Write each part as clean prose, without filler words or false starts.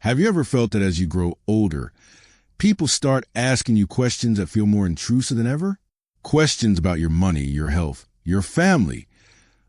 Have you ever felt that as you grow older, people start asking you questions that feel more intrusive than ever? Questions about your money, your health, your family.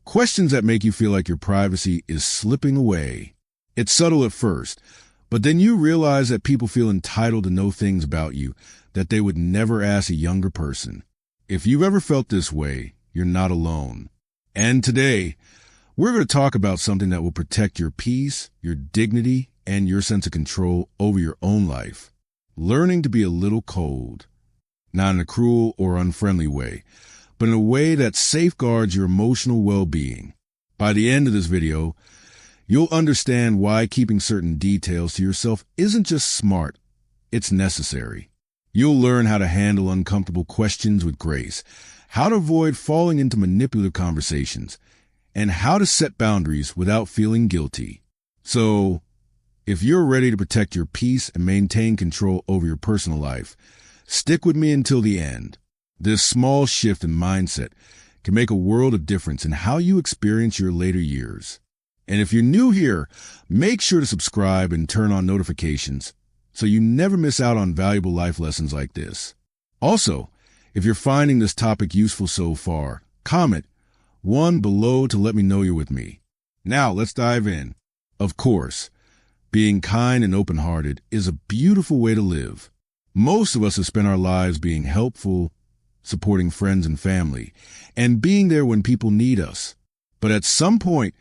Questions that make you feel like your privacy is slipping away. It's subtle at first, but then you realize that people feel entitled to know things about you that they would never ask a younger person. If you've ever felt this way, you're not alone. And today, we're going to talk about something that will protect your peace, your dignity, and your sense of control over your own life. Learning to be a little cold. Not in a cruel or unfriendly way, but in a way that safeguards your emotional well-being. By the end of this video, you'll understand why keeping certain details to yourself isn't just smart, it's necessary. You'll learn how to handle uncomfortable questions with grace, how to avoid falling into manipulative conversations, and how to set boundaries without feeling guilty. So, if you're ready to protect your peace and maintain control over your personal life, stick with me until the end. This small shift in mindset can make a world of difference in how you experience your later years. And if you're new here, make sure to subscribe and turn on notifications so you never miss out on valuable life lessons like this. Also, if you're finding this topic useful so far, comment 1 below to let me know you're with me. Now, let's dive in. Of course, being kind and open-hearted is a beautiful way to live. Most of us have spent our lives being helpful, supporting friends and family, and being there when people need us. But at some point,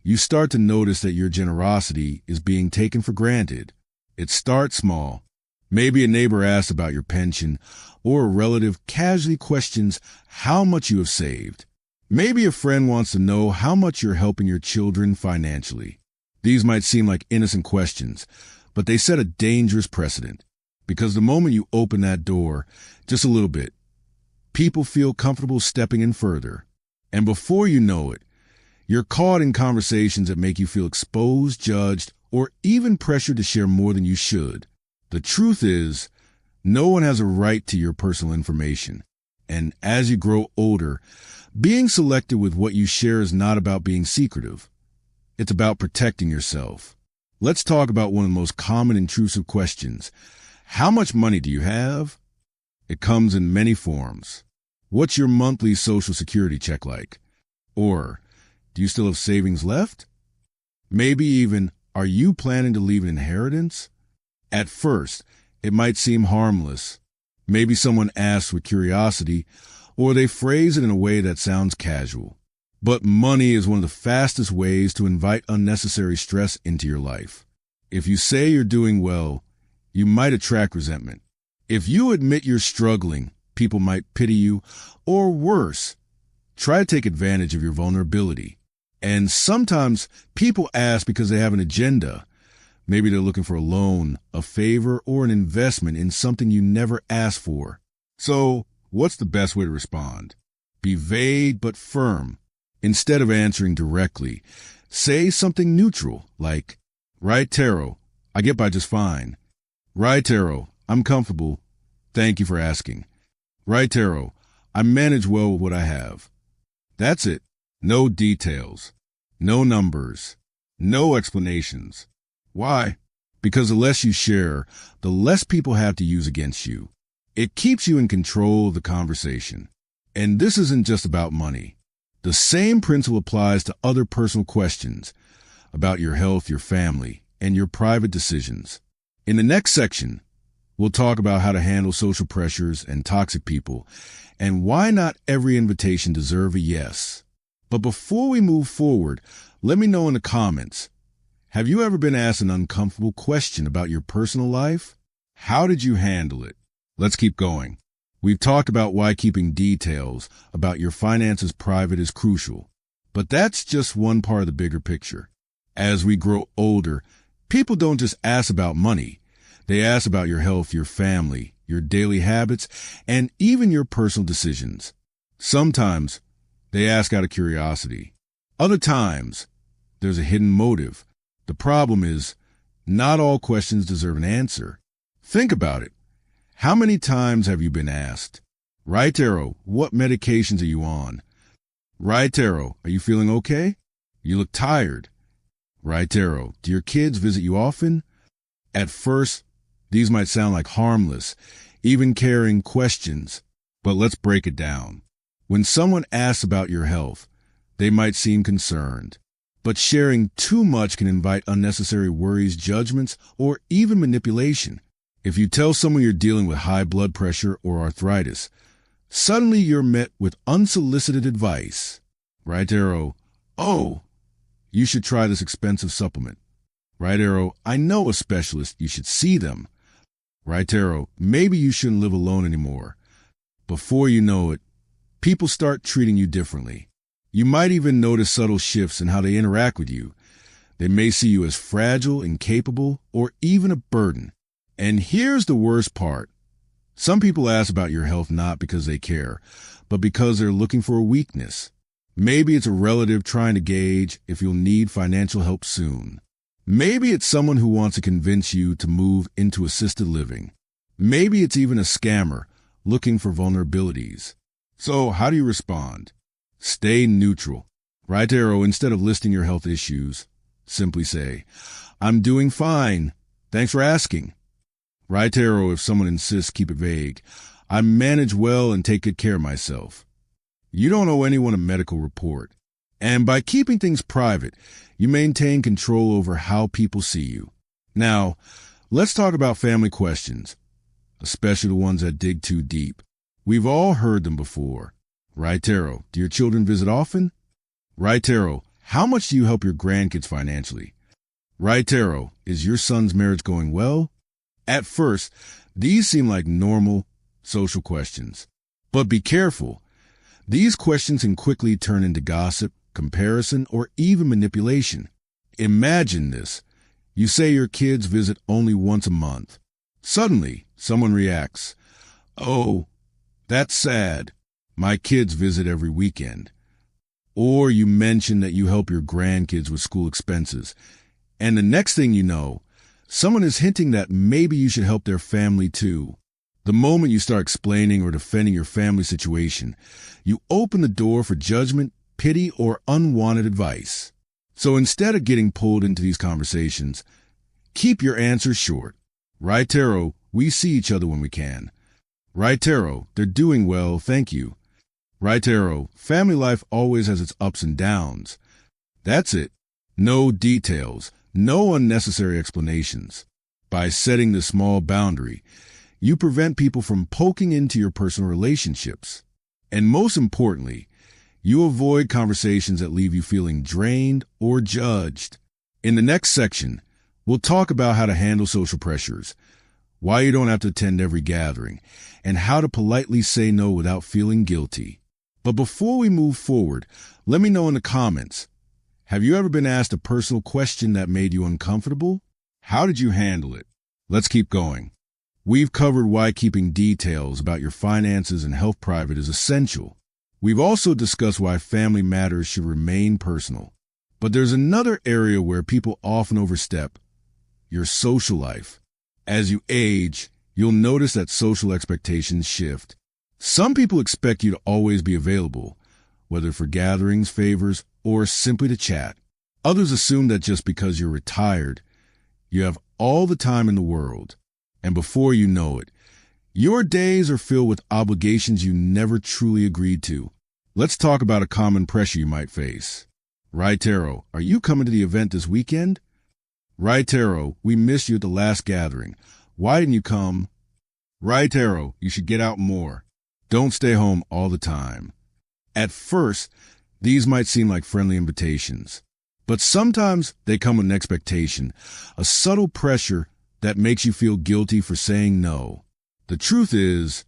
you start to notice that your generosity is being taken for granted. It starts small. Maybe a neighbor asks about your pension, or a relative casually questions how much you have saved. Maybe a friend wants to know how much you're helping your children financially. These might seem like innocent questions, but they set a dangerous precedent. Because the moment you open that door, just a little bit, people feel comfortable stepping in further. And before you know it, you're caught in conversations that make you feel exposed, judged, or even pressured to share more than you should. The truth is, no one has a right to your personal information. And as you grow older, being selective with what you share is not about being secretive. It's about protecting yourself. Let's talk about one of the most common intrusive questions. How much money do you have? It comes in many forms. What's your monthly Social Security check like? Or, do you still have savings left? Maybe even, are you planning to leave an inheritance? At first, it might seem harmless. Maybe someone asks with curiosity, or they phrase it in a way that sounds casual. But money is one of the fastest ways to invite unnecessary stress into your life. If you say you're doing well, you might attract resentment. If you admit you're struggling, people might pity you, or worse, try to take advantage of your vulnerability. And sometimes people ask because they have an agenda. Maybe they're looking for a loan, a favor, or an investment in something you never asked for. So, what's the best way to respond? Be vague but firm. Instead of answering directly, say something neutral, like, "Right, Taro, I get by just fine." "Right, Taro, I'm comfortable. Thank you for asking." "Right, Taro, I manage well with what I have." That's it. No details. No numbers. No explanations. Why? Because the less you share, the less people have to use against you. It keeps you in control of the conversation. And this isn't just about money. The same principle applies to other personal questions about your health, your family, and your private decisions. In the next section, we'll talk about how to handle social pressures and toxic people, and why not every invitation deserves a yes. But before we move forward, let me know in the comments, have you ever been asked an uncomfortable question about your personal life? How did you handle it? Let's keep going. We've talked about why keeping details about your finances private is crucial, but that's just one part of the bigger picture. As we grow older, people don't just ask about money. They ask about your health, your family, your daily habits, and even your personal decisions. Sometimes they ask out of curiosity. Other times, there's a hidden motive. The problem is, not all questions deserve an answer. Think about it. How many times have you been asked, "Right, Taro, what medications are you on?" "Right, Taro, are you feeling okay? You look tired." "Right, Taro, do your kids visit you often?" At first, these might sound like harmless, even caring questions, but let's break it down. When someone asks about your health, they might seem concerned, but sharing too much can invite unnecessary worries, judgments, or even manipulation. If you tell someone you're dealing with high blood pressure or arthritis, suddenly you're met with unsolicited advice. Right arrow, oh, you should try this expensive supplement. Right arrow, I know a specialist, you should see them. Right arrow, maybe you shouldn't live alone anymore. Before you know it, people start treating you differently. You might even notice subtle shifts in how they interact with you. They may see you as fragile, incapable, or even a burden. And here's the worst part. Some people ask about your health not because they care, but because they're looking for a weakness. Maybe it's a relative trying to gauge if you'll need financial help soon. Maybe it's someone who wants to convince you to move into assisted living. Maybe it's even a scammer looking for vulnerabilities. So how do you respond? Stay neutral. Right arrow, instead of listing your health issues, simply say, I'm doing fine. Thanks for asking. Right arrow, if someone insists, keep it vague. I manage well and take good care of myself. You don't owe anyone a medical report. And by keeping things private, you maintain control over how people see you. Now, let's talk about family questions, especially the ones that dig too deep. We've all heard them before. Right arrow, do your children visit often? Right arrow, how much do you help your grandkids financially? Right arrow, is your son's marriage going well? At first, these seem like normal social questions. But be careful. These questions can quickly turn into gossip, comparison, or even manipulation. Imagine this. You say your kids visit only once a month. Suddenly, someone reacts, oh, that's sad. My kids visit every weekend. Or you mention that you help your grandkids with school expenses. And the next thing you know, someone is hinting that maybe you should help their family too. The moment you start explaining or defending your family situation, you open the door for judgment, pity, or unwanted advice. So instead of getting pulled into these conversations, keep your answers short. Right arrow, we see each other when we can. Right arrow, they're doing well, thank you. Right arrow, family life always has its ups and downs. That's it. No details, no unnecessary explanations. By setting this small boundary, you prevent people from poking into your personal relationships. And most importantly, you avoid conversations that leave you feeling drained or judged. In the next section, we'll talk about how to handle social pressures, why you don't have to attend every gathering, and how to politely say no without feeling guilty. But before we move forward, let me know in the comments, have you ever been asked a personal question that made you uncomfortable? How did you handle it? Let's keep going. We've covered why keeping details about your finances and health private is essential. We've also discussed why family matters should remain personal. But there's another area where people often overstep, your social life. As you age, you'll notice that social expectations shift. Some people expect you to always be available, whether for gatherings, favors, or simply to chat. Others assume that just because you're retired, you have all the time in the world. And before you know it, your days are filled with obligations you never truly agreed to. Let's talk about a common pressure you might face. Right arrow, are you coming to the event this weekend? Right arrow, we missed you at the last gathering. Why didn't you come? Right arrow, you should get out more. Don't stay home all the time. At first, these might seem like friendly invitations, but sometimes they come with an expectation, a subtle pressure that makes you feel guilty for saying no. The truth is,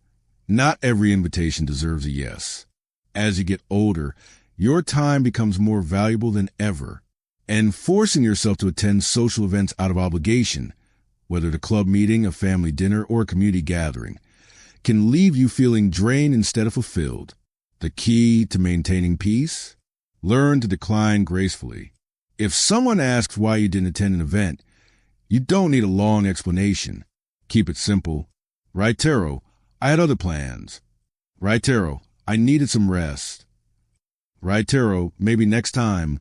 not every invitation deserves a yes. As you get older, your time becomes more valuable than ever, and forcing yourself to attend social events out of obligation, whether at a club meeting, a family dinner, or a community gathering, can leave you feeling drained instead of fulfilled. The key to maintaining peace? Learn to decline gracefully. If someone asks why you didn't attend an event, you don't need a long explanation. Keep it simple. Right arrow, I had other plans. Right arrow, I needed some rest. Right arrow, maybe next time.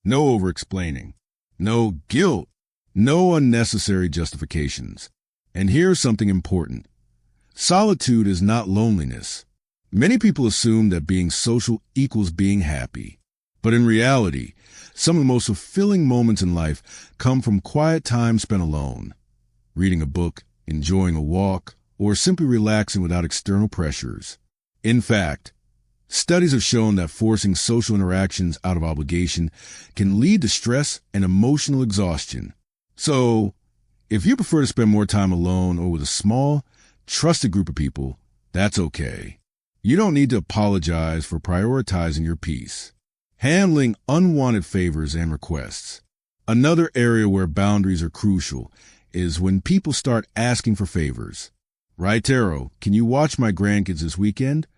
No over-explaining. No guilt. No unnecessary justifications. And here's something important. Solitude is not loneliness. Many people assume that being social equals being happy. But in reality, some of the most fulfilling moments in life come from quiet time spent alone. Reading a book, enjoying a walk, or simply relaxing without external pressures. In fact, studies have shown that forcing social interactions out of obligation can lead to stress and emotional exhaustion. So, if you prefer to spend more time alone or with a small, trusted group of people, that's okay. You don't need to apologize for prioritizing your peace. Handling unwanted favors and requests. Another area where boundaries are crucial is when people start asking for favors. Right, Taro, can you watch my grandkids this weekend?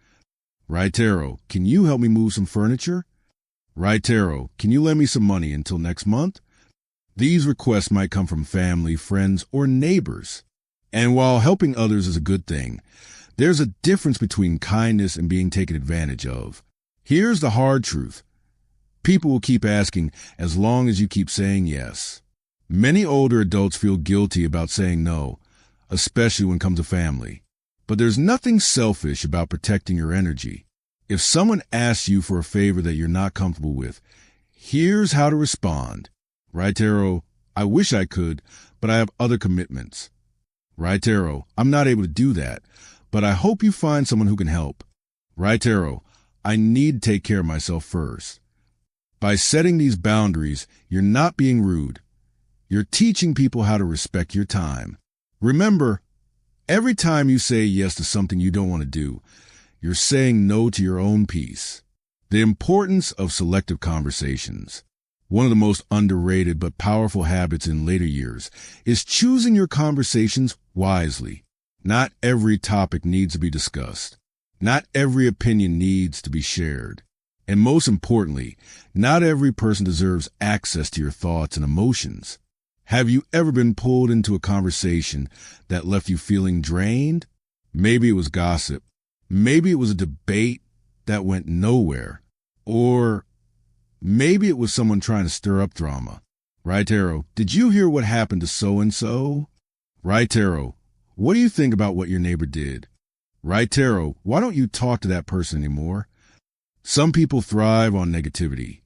Right, Taro, can you help me move some furniture? Right, Taro, can you lend me some money until next month? These requests might come from family, friends, or neighbors. And while helping others is a good thing, there's a difference between kindness and being taken advantage of. Here's the hard truth. People will keep asking as long as you keep saying yes. Many older adults feel guilty about saying no, especially when it comes to family. But there's nothing selfish about protecting your energy. If someone asks you for a favor that you're not comfortable with, here's how to respond. Right, Taro, I wish I could, but I have other commitments. Right, Taro, I'm not able to do that, but I hope you find someone who can help. Right, Taro, I need to take care of myself first. By setting these boundaries, you're not being rude. You're teaching people how to respect your time. Remember, every time you say yes to something you don't want to do, you're saying no to your own peace. The importance of selective conversations. One of the most underrated but powerful habits in later years is choosing your conversations wisely. Not every topic needs to be discussed. Not every opinion needs to be shared. And most importantly, not every person deserves access to your thoughts and emotions. Have you ever been pulled into a conversation that left you feeling drained? Maybe it was gossip. Maybe it was a debate that went nowhere. Or maybe it was someone trying to stir up drama. Right, Taro, did you hear what happened to so-and-so? Right, Taro, what do you think about what your neighbor did? Right, Taro, why don't you talk to that person anymore? Some people thrive on negativity,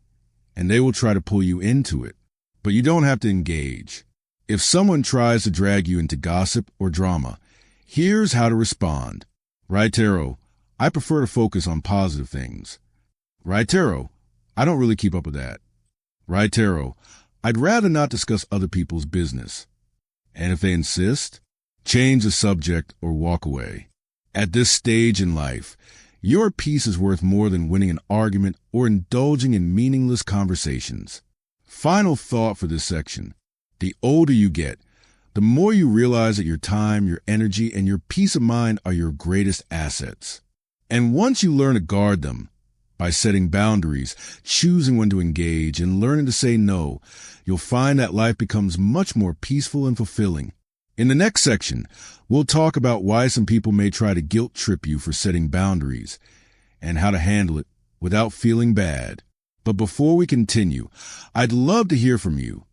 and they will try to pull you into it, but you don't have to engage. If someone tries to drag you into gossip or drama, here's how to respond. Right, Taro, I prefer to focus on positive things. Right, Taro, I don't really keep up with that. Right, Taro, I'd rather not discuss other people's business. And if they insist, change the subject or walk away. At this stage in life, your peace is worth more than winning an argument or indulging in meaningless conversations. Final thought for this section. The older you get, the more you realize that your time, your energy, and your peace of mind are your greatest assets. And once you learn to guard them, by setting boundaries, choosing when to engage, and learning to say no, you'll find that life becomes much more peaceful and fulfilling. In the next section, we'll talk about why some people may try to guilt trip you for setting boundaries and how to handle it without feeling bad. But before we continue, I'd love to hear from you.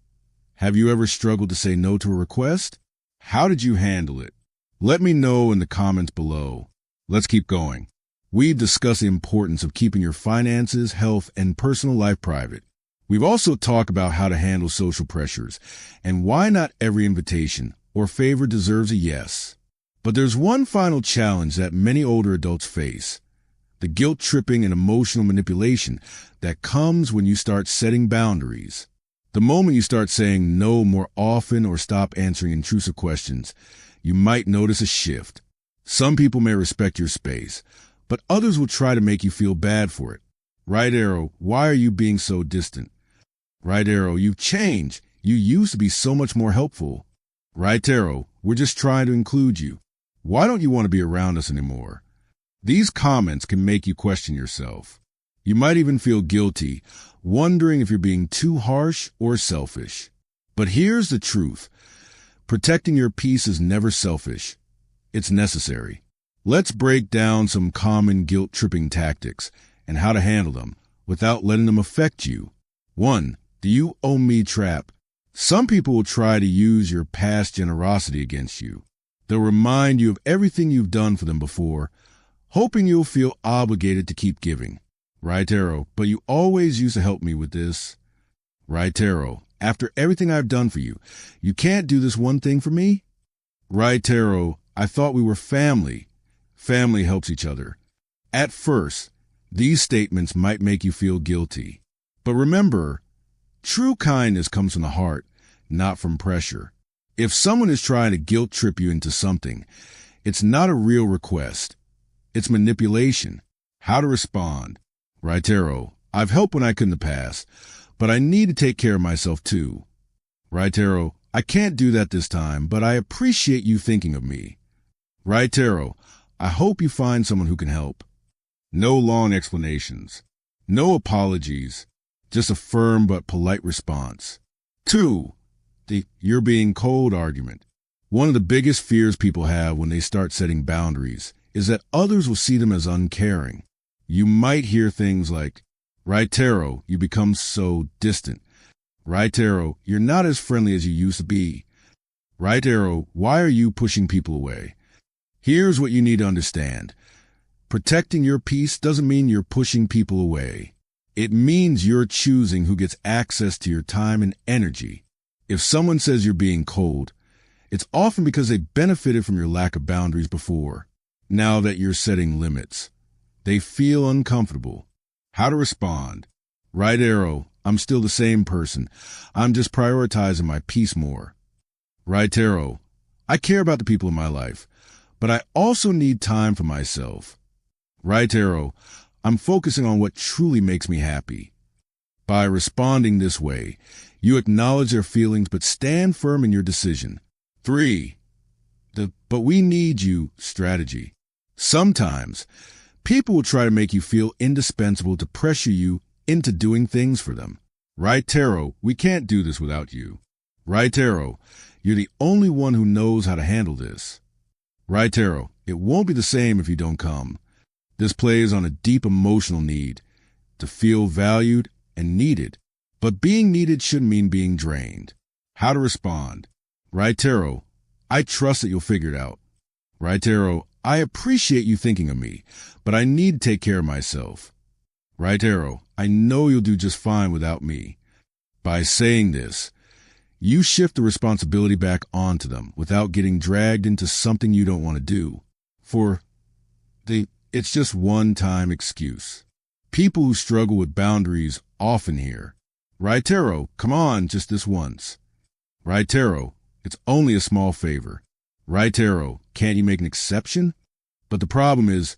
Have you ever struggled to say no to a request? How did you handle it? Let me know in the comments below. Let's keep going. We've discussed the importance of keeping your finances, health, and personal life private. We've also talked about how to handle social pressures and why not every invitation or favor deserves a yes. But there's one final challenge that many older adults face: the guilt tripping and emotional manipulation that comes when you start setting boundaries. The moment you start saying no more often or stop answering intrusive questions, you might notice a shift. Some people may respect your space, but others will try to make you feel bad for it. Right arrow, why are you being so distant? Right arrow, you've changed. You used to be so much more helpful. Right arrow, we're just trying to include you. Why don't you want to be around us anymore? These comments can make you question yourself. You might even feel guilty, wondering if you're being too harsh or selfish. But here's the truth. Protecting your peace is never selfish. It's necessary. Let's break down some common guilt-tripping tactics and how to handle them without letting them affect you. 1. The "you owe me" trap. Some people will try to use your past generosity against you. They'll remind you of everything you've done for them before, hoping you'll feel obligated to keep giving. Right arrow, but you always used to help me with this. Right arrow, after everything I've done for you, you can't do this one thing for me? Right arrow, I thought we were family. Family helps each other. At first, these statements might make you feel guilty. But remember, true kindness comes from the heart, not from pressure. If someone is trying to guilt trip you into something, it's not a real request. It's manipulation. How to respond. Right arrow, I've helped when I could in the past, but I need to take care of myself too. Right arrow, I can't do that this time, but I appreciate you thinking of me. Right arrow, I hope you find someone who can help. No long explanations. No apologies. Just a firm but polite response. 2. The "you're being cold" argument. One of the biggest fears people have when they start setting boundaries is that others will see them as uncaring. You might hear things like, right arrow, you become so distant. Right arrow, you're not as friendly as you used to be. Right arrow, why are you pushing people away? Here's what you need to understand. Protecting your peace doesn't mean you're pushing people away. It means you're choosing who gets access to your time and energy. If someone says you're being cold, it's often because they benefited from your lack of boundaries before. Now that you're setting limits, they feel uncomfortable. How to respond. Right arrow, I'm still the same person. I'm just prioritizing my peace more. Right arrow, I care about the people in my life, but I also need time for myself. Right arrow, I'm focusing on what truly makes me happy. By responding this way, you acknowledge their feelings but stand firm in your decision. 3. The "but we need you" strategy. Sometimes, people will try to make you feel indispensable to pressure you into doing things for them. Right arrow, we can't do this without you. Right arrow, you're the only one who knows how to handle this. Right arrow, it won't be the same if you don't come. This plays on a deep emotional need to feel valued and needed. But being needed shouldn't mean being drained. How to respond. Right arrow, I trust that you'll figure it out. Right arrow, I appreciate you thinking of me, but I need to take care of myself. Right arrow, I know you'll do just fine without me. By saying this, you shift the responsibility back onto them without getting dragged into something you don't want to do. For it's just one-time excuse. People who struggle with boundaries often hear, right arrow, come on, just this once. Right arrow, it's only a small favor. Right arrow, can't you make an exception? But the problem is,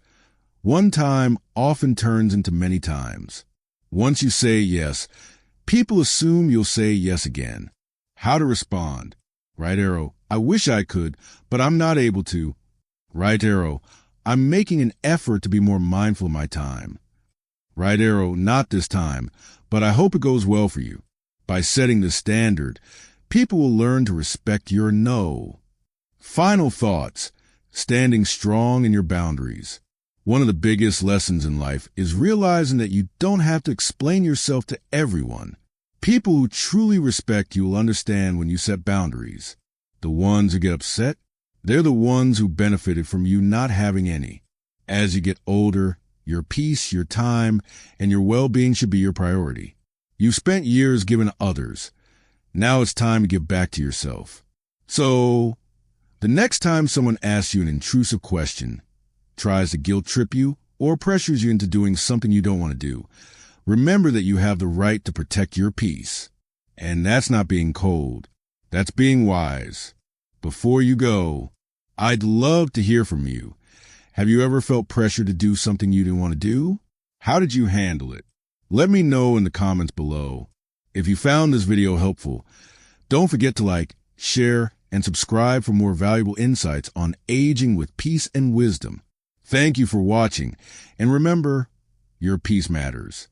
one time often turns into many times. Once you say yes, people assume you'll say yes again. How to respond. Right arrow, I wish I could, but I'm not able to. Right arrow, I'm making an effort to be more mindful of my time. Right arrow, not this time, but I hope it goes well for you. By setting the standard, people will learn to respect your no. Final thoughts. Standing strong in your boundaries. One of the biggest lessons in life is realizing that you don't have to explain yourself to everyone. People who truly respect you will understand when you set boundaries. The ones who get upset, they're the ones who benefited from you not having any. As you get older, your peace, your time, and your well-being should be your priority. You've spent years giving to others. Now it's time to give back to yourself. So, the next time someone asks you an intrusive question, tries to guilt trip you, or pressures you into doing something you don't want to do, remember that you have the right to protect your peace. And that's not being cold. That's being wise. Before you go, I'd love to hear from you. Have you ever felt pressure to do something you didn't want to do? How did you handle it? Let me know in the comments below. If you found this video helpful, don't forget to like, share, and subscribe for more valuable insights on aging with peace and wisdom. Thank you for watching, and remember, your peace matters.